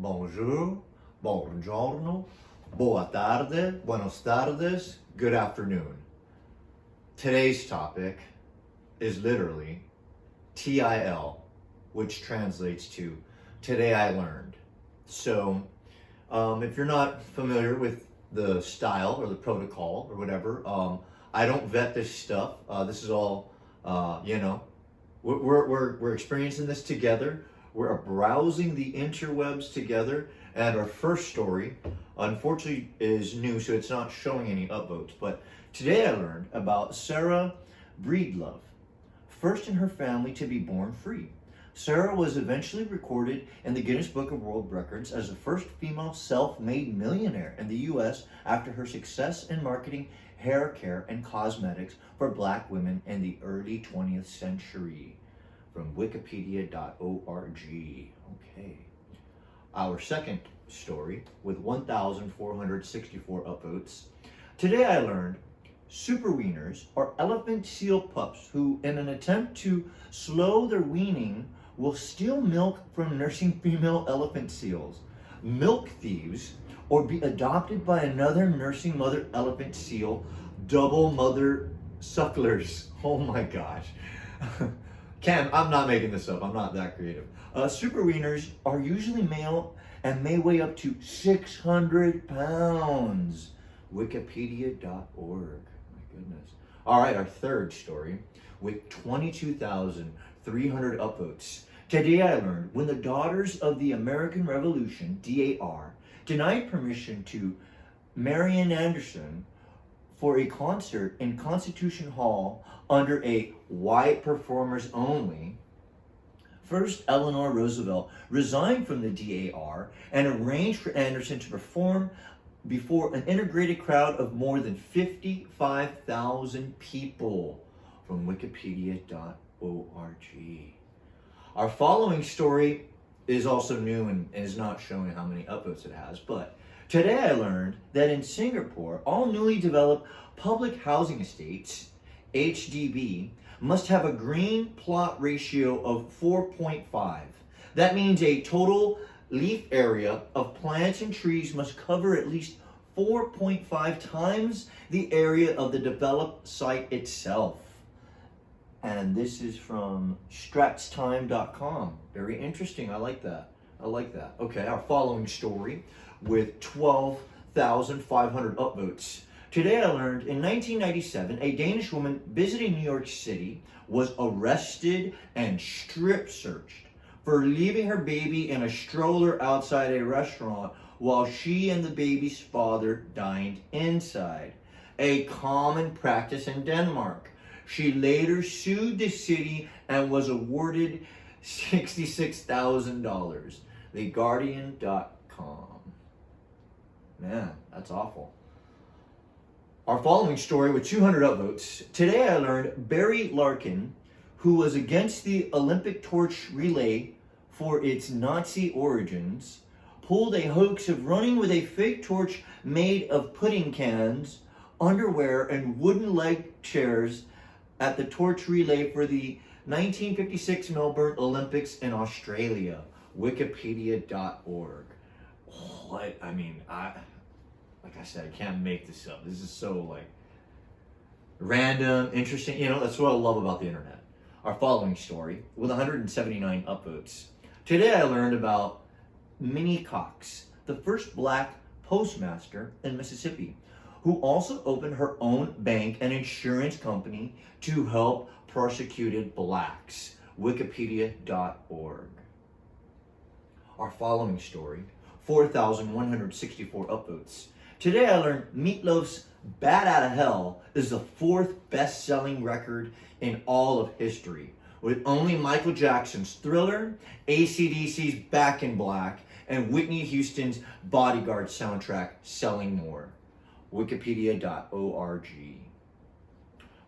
bonjour, buongiorno, boa tarde, buenos tardes, good afternoon. Today's topic is literally TIL, which translates to Today I Learned. So if you're not familiar with the style or the protocol or whatever, I don't vet this stuff. This is all, we're experiencing this together. We're browsing the interwebs together. And our first story, unfortunately, is new, so it's not showing any upvotes. But today I learned about Sarah Breedlove, first in her family to be born free. Sarah was eventually recorded in the Guinness Book of World Records as the first female self-made millionaire in the U.S. after her success in marketing hair care and cosmetics for Black women in the early 20th century. From wikipedia.org. Okay. Our second story with 1,464 upvotes. Today I learned super weaners are elephant seal pups who, in an attempt to slow their weaning, will steal milk from nursing female elephant seals, milk thieves, or be adopted by another nursing mother elephant seal, double mother sucklers. Oh my gosh. I'm not making this up. I'm not that creative. Super weaners are usually male and may weigh up to 600 pounds. Wikipedia.org. My goodness. All right, our third story with 22,300 upvotes. Today I learned when the Daughters of the American Revolution, DAR, denied permission to Marian Anderson for a concert in Constitution Hall under a white performers only, first Eleanor Roosevelt resigned from the DAR and arranged for Anderson to perform before an integrated crowd of more than 55,000 people. From wikipedia.org. Our following story is also new and is not showing how many upvotes it has, but today I learned that in Singapore, all newly developed public housing estates, HDB, must have a green plot ratio of 4.5. That means a total leaf area of plants and trees must cover at least 4.5 times the area of the developed site itself. And this is from stratstime.com. Very interesting. I like that. Okay, our following story with 12,500 upvotes. Today I learned in 1997, a Danish woman visiting New York City was arrested and strip searched for leaving her baby in a stroller outside a restaurant while she and the baby's father dined inside. A common practice in Denmark. She later sued the city and was awarded $66,000. TheGuardian.com. Man, that's awful. Our following story with 200 upvotes. Today I learned Barry Larkin, who was against the Olympic torch relay for its Nazi origins, pulled a hoax of running with a fake torch made of pudding cans, underwear, and wooden leg chairs at the torch relay for the 1956 Melbourne Olympics in Australia. Wikipedia.org. Like I said, I can't make this up. This is so random, interesting. That's what I love about the internet. Our following story with 179 upvotes. Today I learned about Minnie Cox, the first Black postmaster in Mississippi, who also opened her own bank and insurance company to help persecuted Blacks. Wikipedia.org. Our following story, 4,164 upvotes. Today I learned Meatloaf's Bat Outta Hell is the fourth best-selling record in all of history, with only Michael Jackson's Thriller, AC/DC's Back in Black, and Whitney Houston's Bodyguard soundtrack selling more. Wikipedia.org.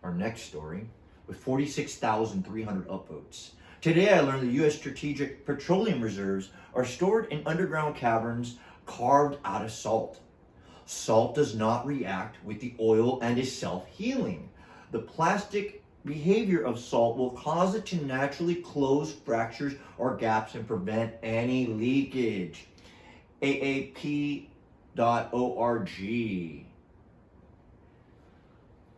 Our next story, with 46,300 upvotes. Today I learned the U.S. Strategic Petroleum Reserves are stored in underground caverns carved out of salt. Salt does not react with the oil and is self-healing. The plastic behavior of salt will cause it to naturally close fractures or gaps and prevent any leakage. AAP.org.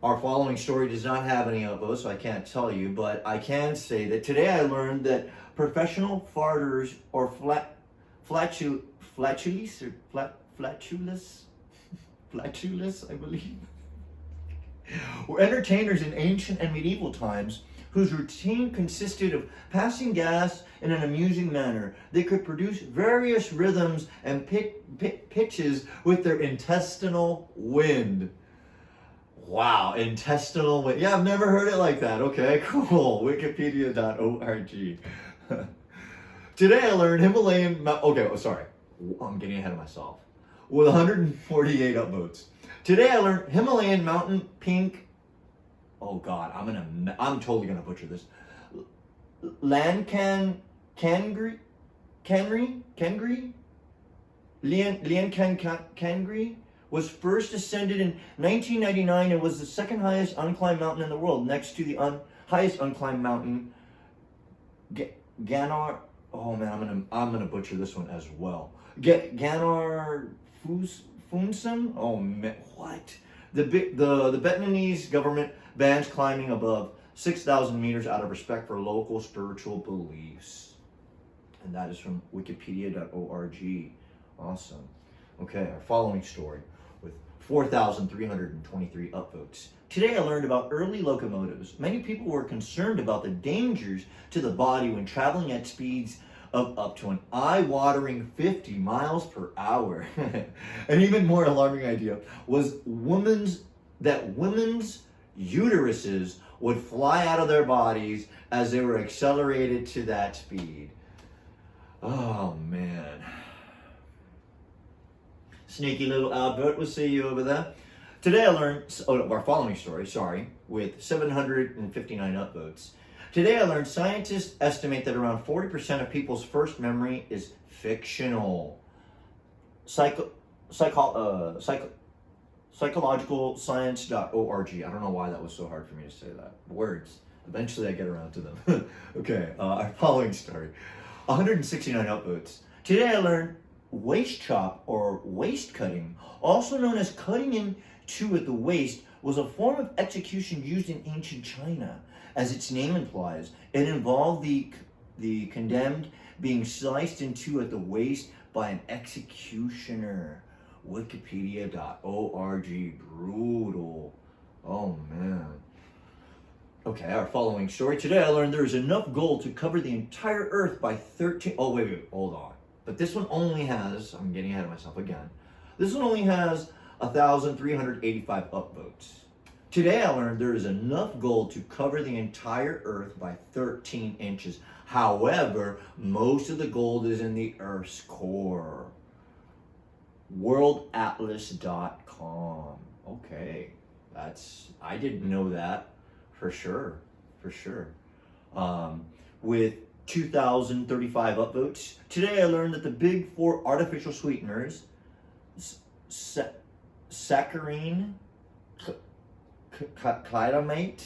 Our following story does not have any upvotes, so I can't tell you, but I can say that today I learned that professional farters or flatulous, I believe, were entertainers in ancient and medieval times whose routine consisted of passing gas in an amusing manner. They could produce various rhythms and pitches with their intestinal wind. Wow, intestinal wind. Yeah, I've never heard it like that. Okay, cool. Wikipedia.org. Today I learned Himalayan... sorry. I'm getting ahead of myself. With 148 upvotes. Today I learned Himalayan mountain pink... Oh God, I'm totally gonna butcher this. Kangri? Was first ascended in 1999 and was the second highest unclimbed mountain in the world, next to the highest unclimbed mountain, Ganar. Oh man, I'm gonna butcher this one as well. Ganar Funsum. Oh man, what? The Vietnamese government bans climbing above 6,000 meters out of respect for local spiritual beliefs, and that is from Wikipedia.org. Awesome. Okay, our following story with 4,323 upvotes. Today I learned about early locomotives. Many people were concerned about the dangers to the body when traveling at speeds of up to an eye-watering 50 miles per hour. An even more alarming idea was women's uteruses would fly out of their bodies as they were accelerated to that speed. Oh man. Sneaky little Albert, we'll see you over there. Today I learned, our following story, with 759 upvotes. Today I learned scientists estimate that around 40% of people's first memory is fictional. Psychologicalscience.org. I don't know why that was so hard for me to say that. Words. Eventually I get around to them. Okay, our following story. 169 upvotes. Today I learned waist chop or waist cutting, also known as cutting into at the waist, was a form of execution used in ancient China. As its name implies, it involved the condemned being sliced in two at the waist by an executioner. Wikipedia.org. Brutal. Oh man. Okay, our following story. Today I learned there is enough gold to cover the entire earth by 13... Oh, wait, hold on. But this one only has... I'm getting ahead of myself again. This one only has 1,385 upvotes. Today I learned there is enough gold to cover the entire earth by 13 inches. However, most of the gold is in the earth's core. Worldatlas.com. Okay, I didn't know that for sure. With 2,035 upvotes. Today I learned that the big four artificial sweeteners, saccharine, glutamate,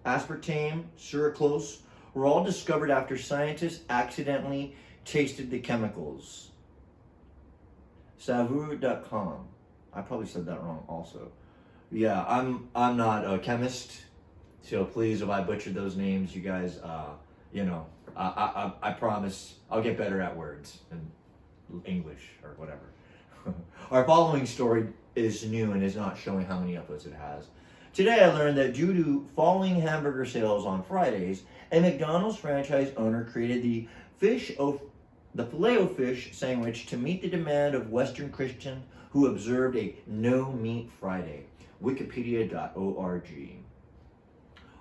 aspartame, sucralose, were all discovered after scientists accidentally tasted the chemicals. Savur.com. I probably said that wrong also. Yeah, I'm not a chemist, so please, if I butchered those names, you guys, I promise I'll get better at words and English or whatever. Our following story is new and is not showing how many upvotes it has. Today I learned that due to falling hamburger sales on Fridays, a McDonald's franchise owner created the Filet-O-Fish sandwich to meet the demand of Western Christians who observed a no-meat Friday. Wikipedia.org.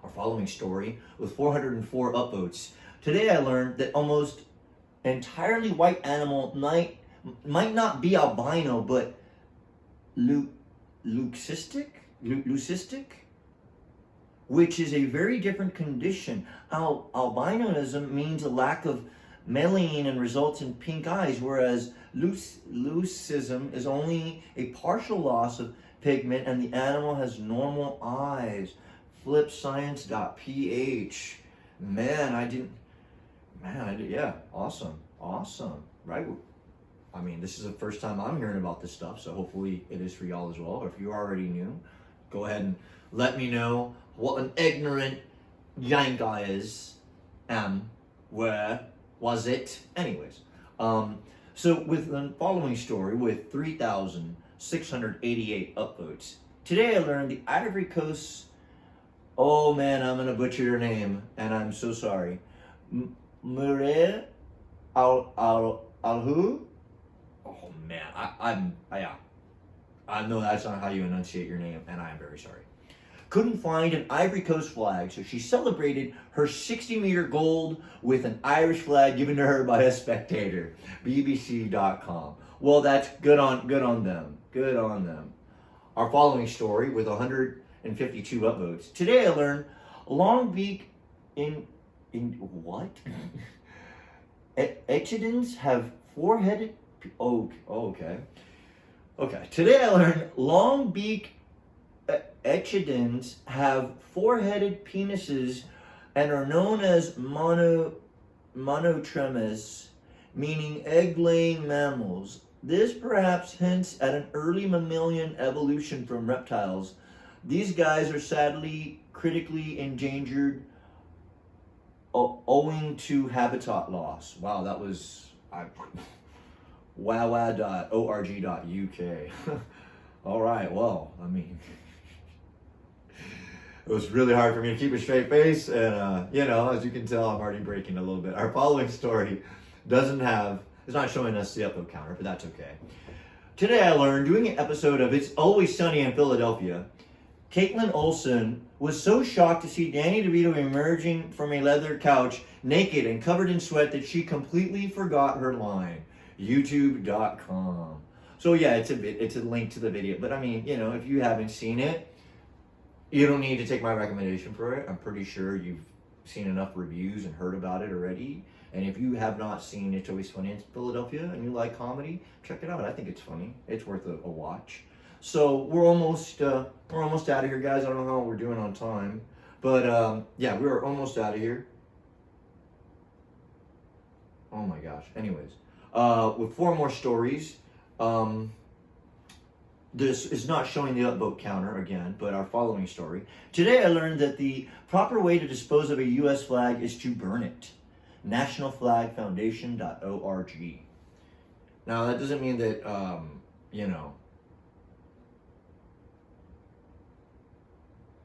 Our following story with 404 upvotes. Today I learned that almost entirely white animal might not be albino, but leucistic, which is a very different condition. Albinism means a lack of melanin and results in pink eyes, whereas leucism is only a partial loss of pigment and the animal has normal eyes. Flipscience.ph. Yeah, awesome. Right. I mean, this is the first time I'm hearing about this stuff, so hopefully it is for y'all as well. Or if you already knew, go ahead and let me know what an ignorant yank I is. Where was it? Anyways, so with the following story with 3,688 upvotes, today I learned the Ivory Coast. Oh man, I'm gonna butcher your name, and I'm so sorry. Mure Alhu. Oh man, I know that's not how you enunciate your name, and I am very sorry. Couldn't find an Ivory Coast flag, so she celebrated her 60-meter gold with an Irish flag given to her by a spectator. BBC.com. Well, that's good on them. Good on them. Our following story with 152 upvotes. Today I learned Long Beach in what? Echidns have four-headed. Okay. Today I learned long beak echidns have four-headed penises and are known as monotremes, meaning egg-laying mammals. This perhaps hints at an early mammalian evolution from reptiles. These guys are sadly critically endangered owing to habitat loss. Wow, that was wawa.org.uk. All right, well, I mean, it was really hard for me to keep a straight face, and as you can tell, I'm already breaking a little bit. Our following story it's not showing us the upvote counter, but that's okay. Today I learned, doing an episode of It's Always Sunny in Philadelphia, Caitlin Olsen was so shocked to see Danny DeVito emerging from a leather couch naked and covered in sweat that she completely forgot her line. YouTube.com. So yeah, it's a link to the video. But I mean, if you haven't seen it, you don't need to take my recommendation for it. I'm pretty sure you've seen enough reviews and heard about it already. And if you have not seen It's Always Funny in Philadelphia and you like comedy, check it out. I think it's funny. It's worth a watch. So we're almost out of here, guys. I don't know how we're doing on time, but yeah, we're almost out of here. Oh my gosh. Anyways, with 4 more stories. This is not showing the upvote counter again, but our following story. Today I learned that the proper way to dispose of a U.S. flag is to burn it. NationalFlagFoundation.org. Now that doesn't mean that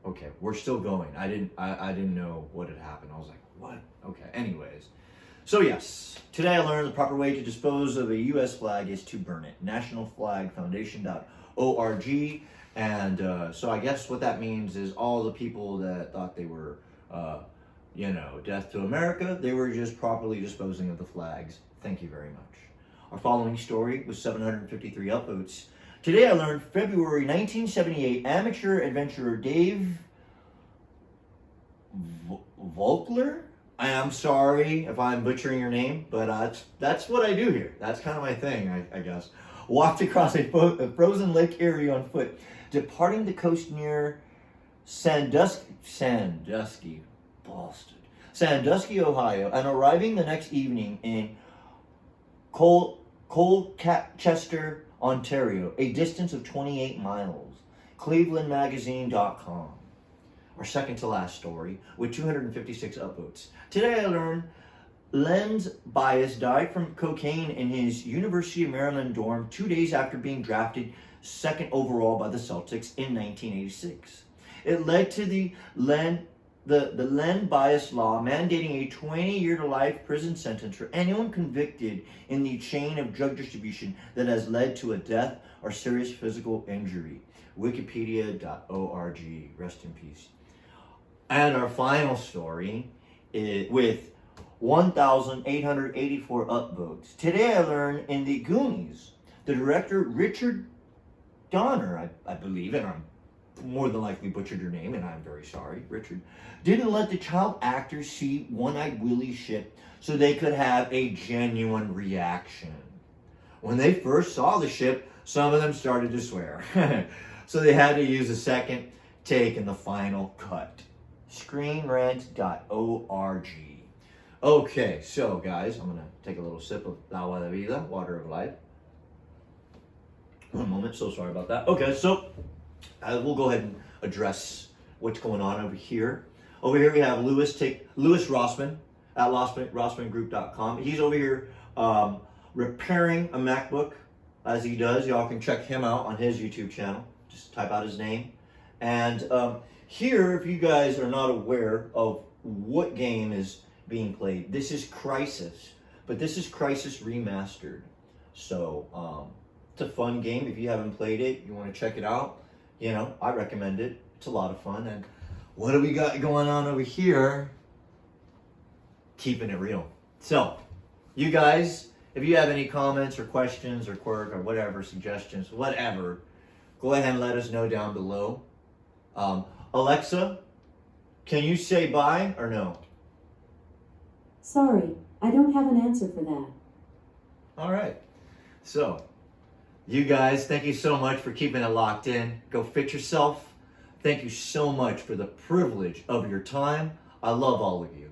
Okay, we're still going. I didn't know what had happened. I was like, what? Okay, anyways. So yes, today I learned the proper way to dispose of a U.S. flag is to burn it. NationalFlagFoundation.org. And so I guess what that means is all the people that thought they were, death to America, they were just properly disposing of the flags. Thank you very much. Our following story was 753 upvotes. Today I learned February 1978, amateur adventurer Dave Volkler. I am sorry if I'm butchering your name, but that's what I do here. That's kind of my thing, I guess. Walked across a frozen Lake Erie on foot, departing the coast near Sandusky, Ohio, and arriving the next evening in Colchester, Ontario, a distance of 28 miles. ClevelandMagazine.com. Our second to last story with 256 upvotes. Today I learned Len Bias died from cocaine in his University of Maryland dorm 2 days after being drafted second overall by the Celtics in 1986. It led to the Len Bias law mandating a 20-year-to-life prison sentence for anyone convicted in the chain of drug distribution that has led to a death or serious physical injury. Wikipedia.org. Rest in peace. And our final story is with 1,884 upvotes. Today I learned in The Goonies, the director Richard Donner, I believe, and I'm more than likely butchered your name, and I'm very sorry, Richard, didn't let the child actors see One-Eyed Willie's ship so they could have a genuine reaction. When they first saw the ship, some of them started to swear. So they had to use a second take in the final cut. ScreenRant.org. Okay, so guys, I'm going to take a little sip of Agua de Vida, water of life. One moment, so sorry about that. Okay, so we'll go ahead and address what's going on over here. Over here we have Lewis Rossman at rossmangroup.com. He's over here repairing a MacBook as he does. Y'all can check him out on his YouTube channel. Just type out his name. And here, if you guys are not aware of what game is being played, this is Crisis. But this is Crisis Remastered. So it's a fun game. If you haven't played it, you want to check it out, you know, I recommend it. It's a lot of fun. And what do we got going on over here? Keeping it real. So, you guys, if you have any comments or questions or quirk or whatever, suggestions, whatever, go ahead and let us know down below. Alexa, can you say bye or no? Sorry, I don't have an answer for that. All right. So, you guys, thank you so much for keeping it locked in. Go fix yourself. Thank you so much for the privilege of your time. I love all of you.